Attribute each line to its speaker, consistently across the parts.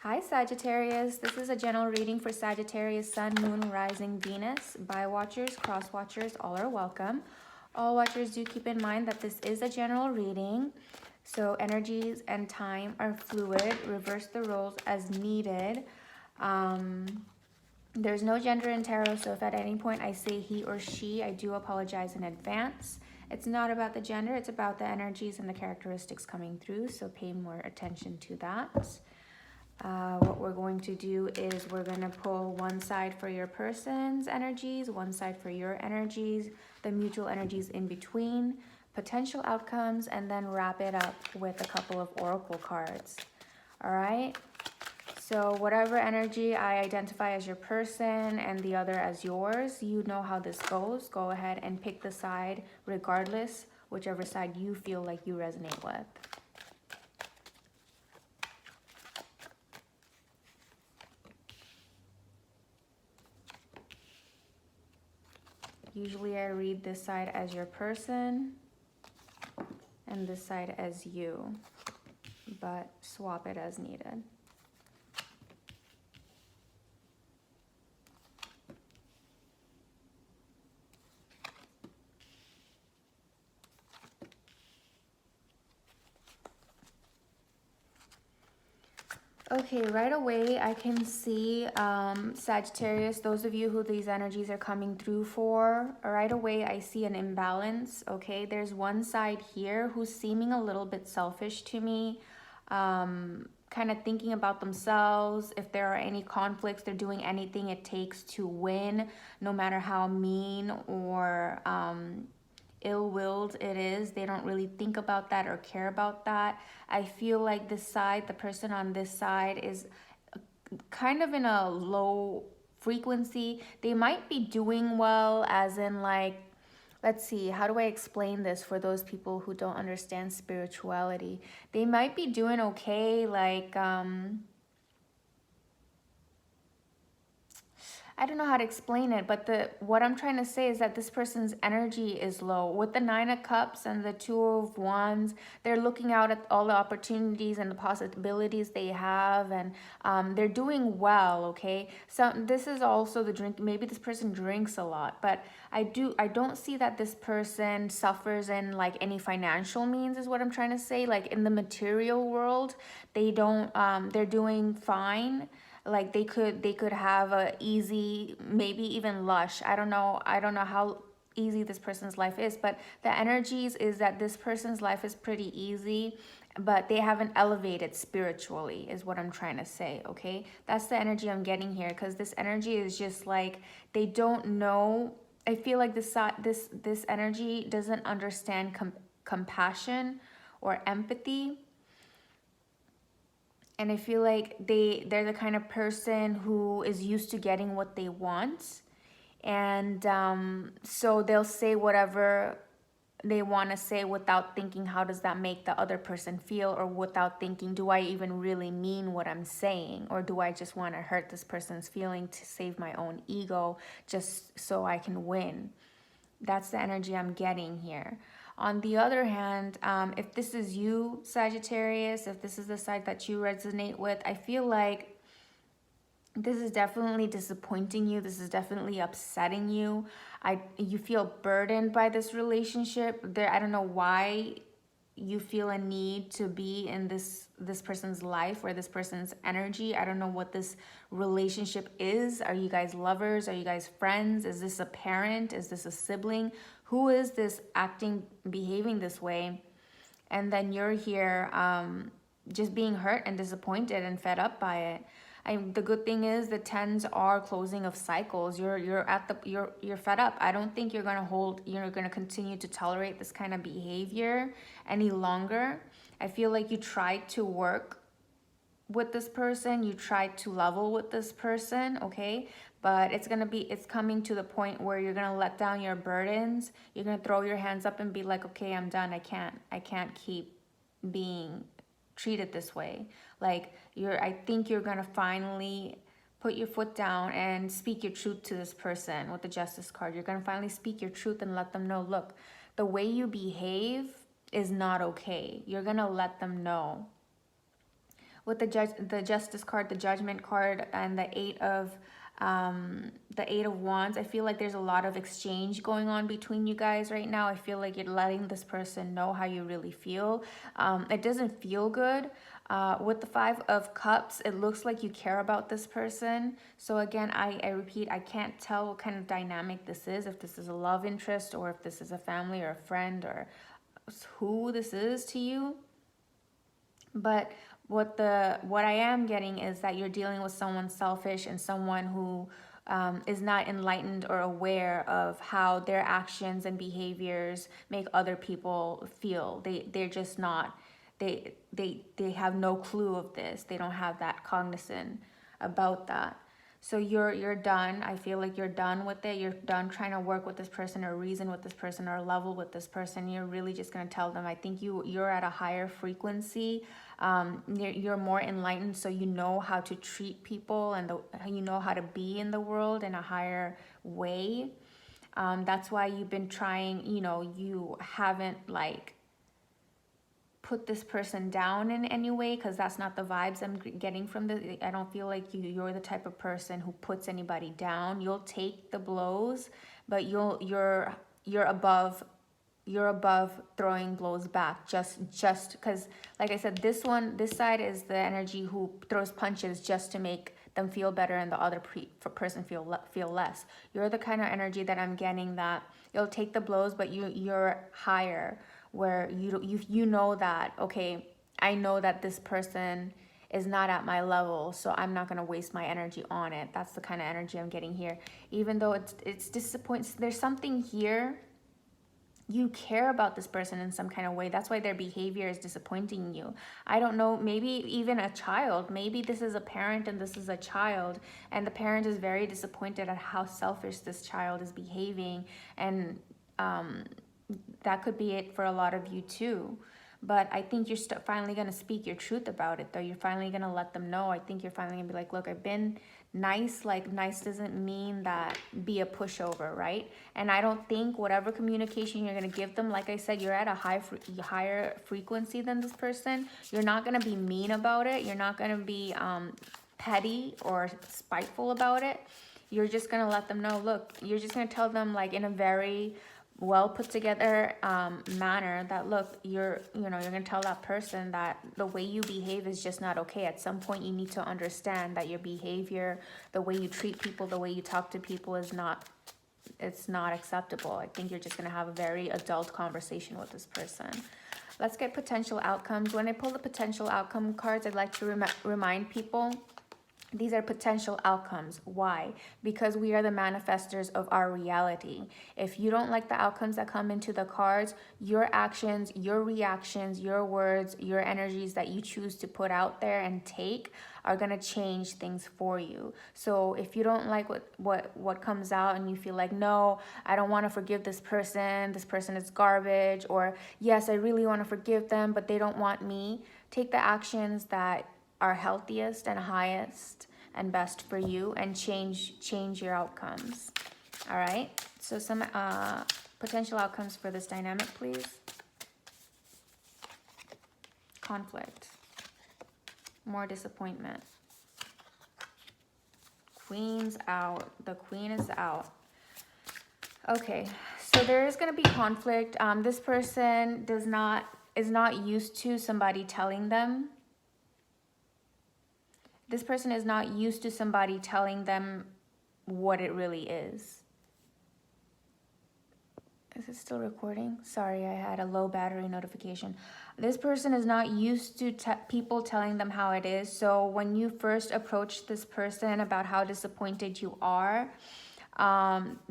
Speaker 1: Hi Sagittarius, this is a general reading for Sagittarius, Sun, Moon, Rising, Venus. By watchers, cross watchers, all are welcome. All watchers, do keep in mind that this is a general reading, so energies and time are fluid. Reverse the roles as needed. There's no gender in tarot, so if at any point I say he or she, I do apologize in advance. It's not about the gender, it's about the energies and the characteristics coming through, so pay more attention to that. What we're going to do is we're going to pull one side for your person's energies, one side for your energies, the mutual energies in between, potential outcomes, and then wrap it up with a couple of oracle cards. All right? So whatever energy I identify as your person and the other as yours, you know how this goes. Go ahead and pick the side regardless, whichever side you feel like you resonate with. Usually I read this side as your person and this side as you, but swap it as needed. Okay, right away I can see Sagittarius, those of you who these energies are coming through for, right away I see an imbalance, okay? There's one side here who's seeming a little bit selfish to me, kind of thinking about themselves. If there are any conflicts, they're doing anything it takes to win, no matter how mean or ill-willed it is. They don't really think about that or care about that. I feel like this side, the person on this side, is kind of in a low frequency. They might be doing well, as in like, let's see, how do I explain this for those people who don't understand spirituality? They might be doing okay, like I don't know how to explain it, but what I'm trying to say is that this person's energy is low. With the Nine of Cups and the Two of Wands, they're looking out at all the opportunities and the possibilities they have, and they're doing well, okay? So this is also the drink. Maybe this person drinks a lot, but I don't see that this person suffers in like any financial means, is what I'm trying to say. Like in the material world, they don't, they're doing fine. Like they could have a easy, maybe even lush. I don't know how easy this person's life is, but the energies is that this person's life is pretty easy, but they haven't elevated spiritually, is what I'm trying to say. Okay, that's the energy I'm getting here, because this energy is just like they don't know. I feel like this energy doesn't understand compassion or empathy. And I feel like they're the kind of person who is used to getting what they want. And so they'll say whatever they want to say without thinking, how does that make the other person feel? Or without thinking, do I even really mean what I'm saying? Or do I just want to hurt this person's feeling to save my own ego just so I can win? That's the energy I'm getting here. On the other hand, if this is you, Sagittarius, if this is the side that you resonate with, I feel like this is definitely disappointing you. This is definitely upsetting you. You feel burdened by this relationship. I don't know why you feel a need to be in this person's life or this person's energy. I don't know what this relationship is. Are you guys lovers? Are you guys friends? Is this a parent? Is this a sibling? Who is this behaving this way? And then you're here just being hurt and disappointed and fed up by it. The good thing is the tens are closing of cycles. You're fed up. I don't think you're gonna continue to tolerate this kind of behavior any longer. I feel like you tried to work with this person, you tried to level with this person, okay? But it's coming to the point where you're gonna let down your burdens. You're gonna throw your hands up and be like, okay, I'm done. I can't keep being treated this way. Like I think you're gonna finally put your foot down and speak your truth to this person with the Justice card. You're gonna finally speak your truth and let them know, look, the way you behave is not okay. You're gonna let them know. with the Justice card, the Judgment card, and the Eight of Wands, I feel like there's a lot of exchange going on between you guys right now. I feel like you're letting this person know how you really feel. It doesn't feel good. With the Five of Cups, it looks like you care about this person. So again, I repeat, I can't tell what kind of dynamic this is, if this is a love interest or if this is a family or a friend or who this is to you. But what I am getting is that you're dealing with someone selfish and someone who is not enlightened or aware of how their actions and behaviors make other people feel. They're just not, they have no clue of this. They don't have that cognizant about that. So you're done. I feel like you're done with it. You're done trying to work with this person or reason with this person or level with this person. You're really just going to tell them, I think you're at a higher frequency. You're more enlightened, so you know how to treat people and you know how to be in the world in a higher way. That's why you've been trying, you haven't like put this person down in any way, because that's not the vibes I'm getting from this. I don't feel like you're the type of person who puts anybody down. You'll take the blows, but you're above throwing blows back, just because, like I said, this side is the energy who throws punches just to make them feel better and the other person feel less. You're the kind of energy that I'm getting, that you'll take the blows, but you're higher, where you know that, okay, I know that this person is not at my level, so I'm not going to waste my energy on it. That's the kind of energy I'm getting here. Even though it's disappointing, there's something here. You care about this person in some kind of way. That's why their behavior is disappointing you. I don't know, maybe even a child. Maybe this is a parent and this is a child, and the parent is very disappointed at how selfish this child is behaving, and that could be it for a lot of you too. But I think you're finally going to speak your truth about it, though. You're finally going to let them know. I think you're finally going to be like, look, I've been nice. Like, nice doesn't mean that be a pushover, right? And I don't think whatever communication you're going to give them, like I said, you're at a higher frequency than this person. You're not going to be mean about it. You're not going to be petty or spiteful about it. You're just going to let them know, look, you're just going to tell them, like, in a very well put together manner, that look, you're gonna tell that person that the way you behave is just not okay. At some point you need to understand that your behavior, the way you treat people, the way you talk to people is not acceptable. I think you're just gonna have a very adult conversation with this person. Let's get potential outcomes. When I pull the potential outcome cards, I'd like to remind people, these are potential outcomes. Why? Because we are the manifestors of our reality. If you don't like the outcomes that come into the cards, your actions, your reactions, your words, your energies that you choose to put out there and take are going to change things for you. So if you don't like what comes out and you feel like, no, I don't want to forgive this person is garbage, or yes, I really want to forgive them, but they don't want me, take the actions that are healthiest and highest and best for you, and change your outcomes. All right, so some potential outcomes for this dynamic, please. Conflict, more disappointment. Queen's out. The queen is out. Okay, so there is going to be conflict. This person is not used to somebody telling them. This person is not used to somebody telling them what it really is. Is it still recording? Sorry, I had a low battery notification. This person is not used to people telling them how it is. So when you first approach this person about how disappointed you are,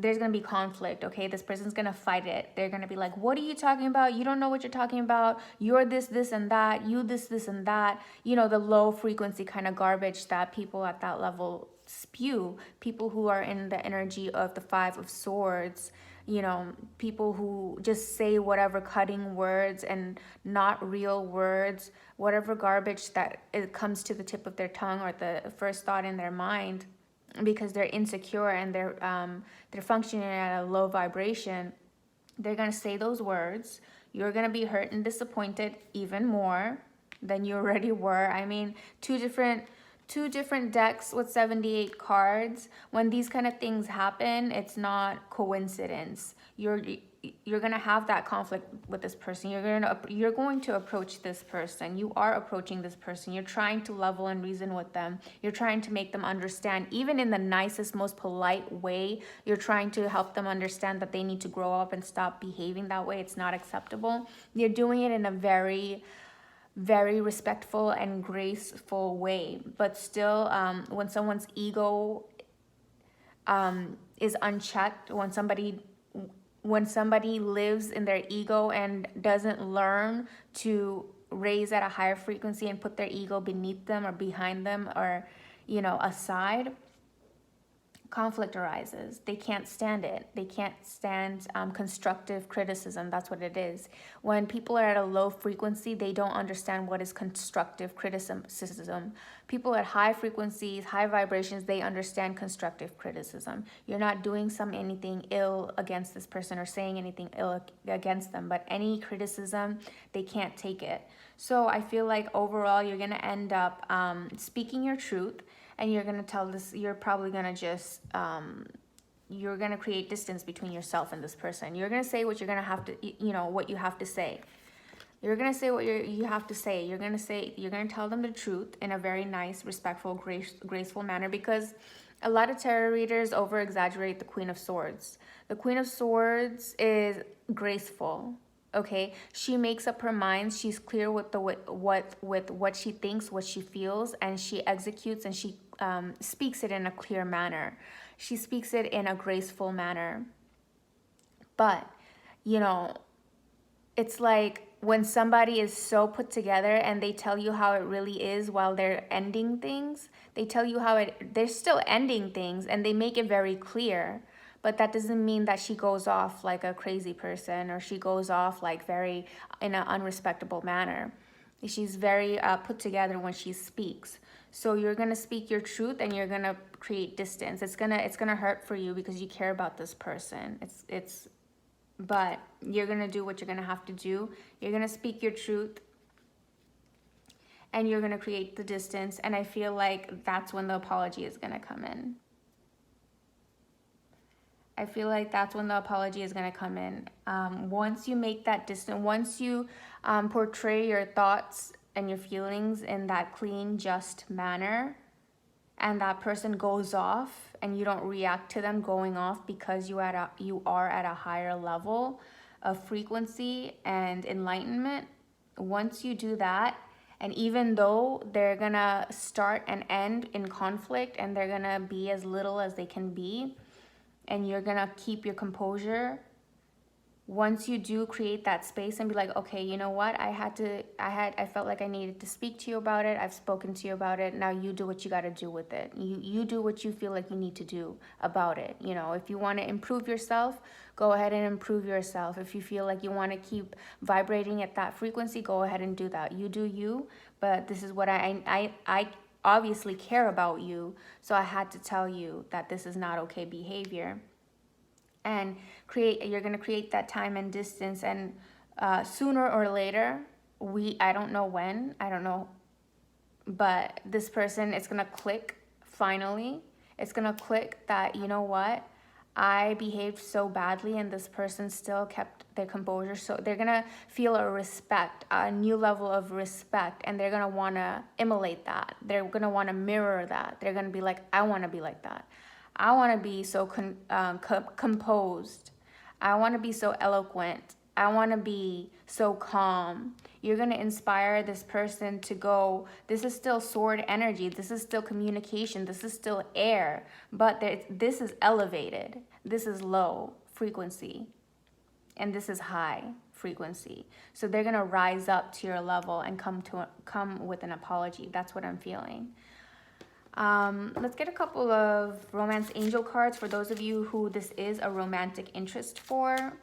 Speaker 1: there's going to be conflict, okay? This person's going to fight it. They're going to be like, what are you talking about? You don't know what you're talking about. You're this, and that. You this, and that. You know, the low frequency kind of garbage that people at that level spew. People who are in the energy of the Five of Swords. You know, people who just say whatever cutting words and not real words. Whatever garbage that it comes to the tip of their tongue or the first thought in their mind, because they're insecure and they're functioning at a low vibration. They're going to say those words. You're going to be hurt and disappointed even more. than you already were. I mean, two different decks with 78 cards. When these kind of things happen, it's not coincidence. You're gonna have that conflict with this person. You're going to approach this person. You are approaching this person. You're trying to level and reason with them. You're trying to make them understand, even in the nicest, most polite way. You're trying to help them understand that they need to grow up and stop behaving that way. It's not acceptable. You're doing it in a very respectful and graceful way, but still, when someone's ego is unchecked, when somebody lives in their ego and doesn't learn to raise at a higher frequency and put their ego beneath them or behind them, or aside, conflict arises. They can't stand it. They can't stand constructive criticism. That's what it is. When people are at a low frequency, they don't understand what is constructive criticism. People at high frequencies, high vibrations, they understand constructive criticism. You're not doing anything ill against this person or saying anything ill against them, but any criticism, they can't take it. So I feel like overall, you're going to end up speaking your truth. And you're going to tell this, you're probably going to just, you're going to create distance between yourself and this person. You're going to say what you're going to have to, what you have to say. You're going to say what you have to say. You're going to tell them the truth in a very nice, respectful, graceful manner, because a lot of tarot readers over-exaggerate the Queen of Swords. The Queen of Swords is graceful. Okay, she makes up her mind. She's clear with what she thinks, what she feels, and she executes, and she speaks it in a clear manner. She speaks it in a graceful manner. But it's like when somebody is so put together and they tell you how it really is while they're ending things. They tell you they're still ending things, and they make it very clear. But that doesn't mean that she goes off like a crazy person, or she goes off like in an unrespectable manner. She's very put together when she speaks. So you're gonna speak your truth, and you're gonna create distance. It's gonna hurt for you because you care about this person. But you're gonna do what you're gonna have to do. You're gonna speak your truth, and you're gonna create the distance. And I feel like that's when the apology is gonna come in. I feel like that's when the apology is going to come in. Once you make that distance, once you portray your thoughts and your feelings in that clean, just manner, and that person goes off and you don't react to them going off because you are at a higher level of frequency and enlightenment, once you do that, and even though they're going to start and end in conflict, and they're going to be as little as they can be, and you're gonna keep your composure, once you do create that space and be like, okay, you know what, I felt like I needed to speak to you about it. I've spoken to you about it. Now you do what you got to do with it. You do what you feel like you need to do about it. If you want to improve yourself, go ahead and improve yourself. If you feel like you want to keep vibrating at that frequency, go ahead and do that. You do you, but this is what I obviously care about you, so I had to tell you that this is not okay behavior. And you're going to create that time and distance, and sooner or later, I don't know when, I don't know, but this person, it's going to click finally. It's going to click that, you know what, I behaved so badly and this person still kept their composure. So they're going to feel a new level of respect, and they're going to want to emulate that. They're going to want to mirror that. They're going to be like, I want to be like that. I want to be so composed. I want to be so eloquent. I want to be so calm. You're going to inspire this person to go, this is still sword energy. This is still communication. This is still air. But this is elevated. This is low frequency. And this is high frequency. So they're going to rise up to your level and come with an apology. That's what I'm feeling. Let's get a couple of romance angel cards for those of you who this is a romantic interest for.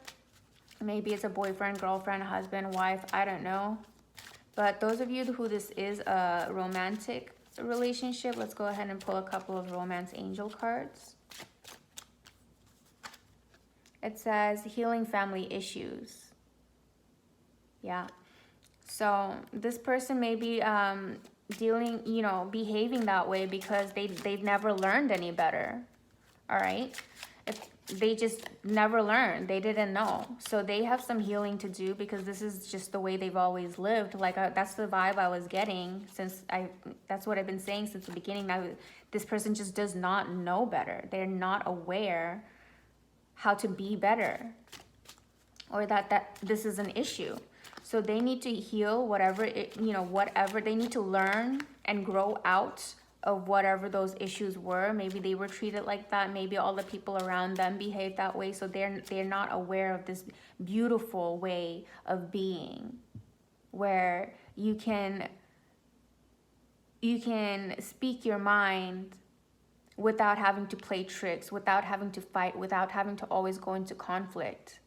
Speaker 1: Maybe it's a boyfriend, girlfriend, husband, wife, I don't know. But those of you who this is a romantic relationship, let's go ahead and pull a couple of romance angel cards. It says healing family issues. Yeah. So this person may be dealing, you know, behaving that way because they've never learned any better. All right. If they just never learned, they didn't know. So they have some healing to do because this is just the way they've always lived. Like that's the vibe I was getting that's what I've been saying since the beginning. Now this person just does not know better. They're not aware how to be better, or that this is an issue. So they need to heal whatever whatever they need to learn and grow out of whatever those issues were. Maybe they were treated like that. Maybe all the people around them behaved that way. So they're not aware of this beautiful way of being, where you can speak your mind without having to play tricks, without having to fight, without having to always go into conflict.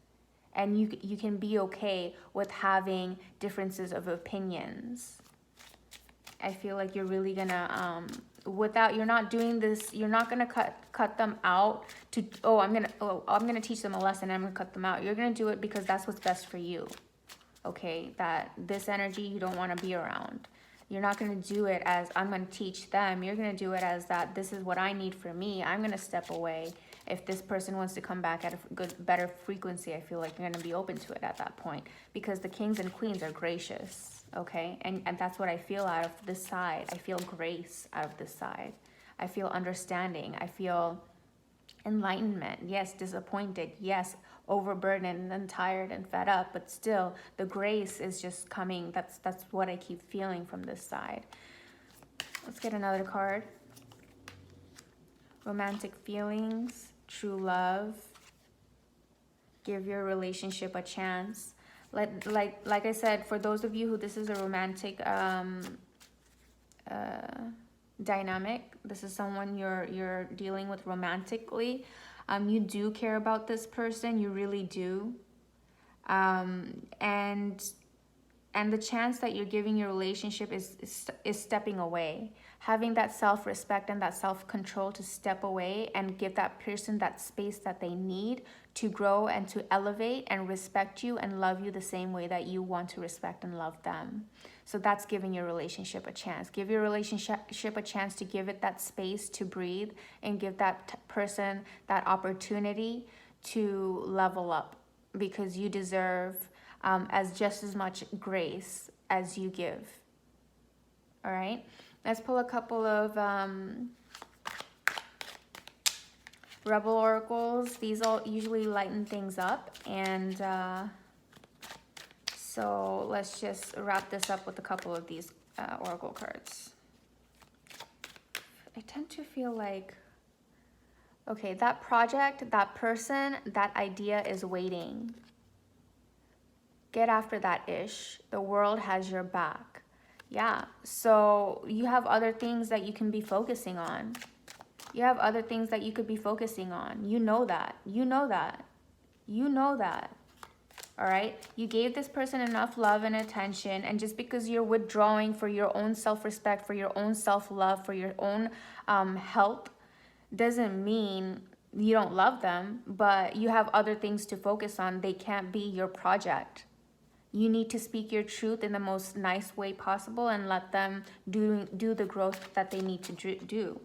Speaker 1: And you can be okay with having differences of opinions. I feel like you're really gonna you're not doing this, you're not gonna cut them out to I'm gonna teach them a lesson and I'm gonna cut them out. You're gonna do it because that's what's best for you. Okay, that this energy you don't want to be around. You're not going to do it as I'm going to teach them. You're going to do it as that this is what I need for me. I'm going to step away. If this person wants to come back at a better frequency, I feel like you're going to be open to it at that point, because the kings and queens are gracious. Okay, and that's what I feel out of this side. I feel grace out of this side. I feel understanding. I feel enlightenment. Yes, disappointed. Yes, overburdened and tired and fed up, but still the grace is just coming. That's what I keep feeling from this side. Let's get another card. Romantic feelings, true love. Give your relationship a chance. Like I said, for those of you who this is a romantic dynamic, this is someone you're dealing with romantically. You do care about this person, you really do. And the chance that you're giving your relationship is stepping away. Having that self-respect and that self-control to step away and give that person that space that they need to grow and to elevate and respect you and love you the same way that you want to respect and love them. So that's giving your relationship a chance. Give your relationship a chance to give it that space to breathe and give that person that opportunity to level up, because you deserve just as much grace as you give. All right, let's pull a couple of Rebel oracles. These all usually lighten things up, and so let's just wrap this up with a couple of these oracle cards. I tend to feel like, okay, that project, that person, that idea is waiting. Get after that ish. The world has your back. Yeah, so you have other things that you can be focusing on. You have other things that you could be focusing on. You know that. You know that. You know that. All right? You gave this person enough love and attention, and just because you're withdrawing for your own self-respect, for your own self-love, for your own health, doesn't mean you don't love them, but you have other things to focus on. They can't be your project. You need to speak your truth in the most nice way possible and let them do the growth that they need to do.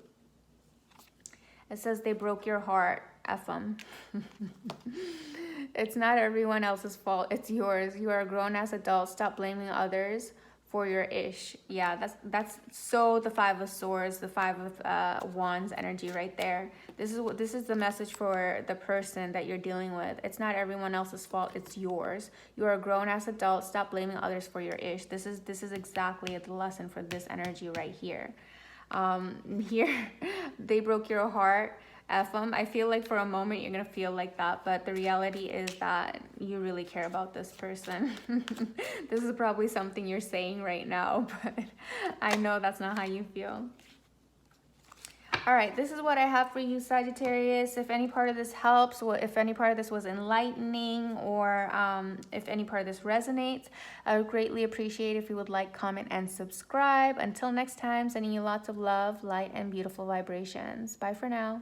Speaker 1: It says they broke your heart. F them. It's not everyone else's fault. It's yours. You are a grown-ass adult. Stop blaming others for your ish. Yeah, that's so the Five of Swords, the Five of Wands energy right there. This is the message for the person that you're dealing with. It's not everyone else's fault. It's yours. You are a grown-ass adult. Stop blaming others for your ish. This is exactly the lesson for this energy right here. Here, they broke your heart. F them. I feel like for a moment you're gonna feel like that, but the reality is that you really care about this person. This is probably something you're saying right now, but I know that's not how you feel. All right, this is what I have for you, Sagittarius. If any part of this helps, or if any part of this was enlightening, or if any part of this resonates, I would greatly appreciate if you would like, comment, and subscribe. Until next time, sending you lots of love, light, and beautiful vibrations. Bye for now.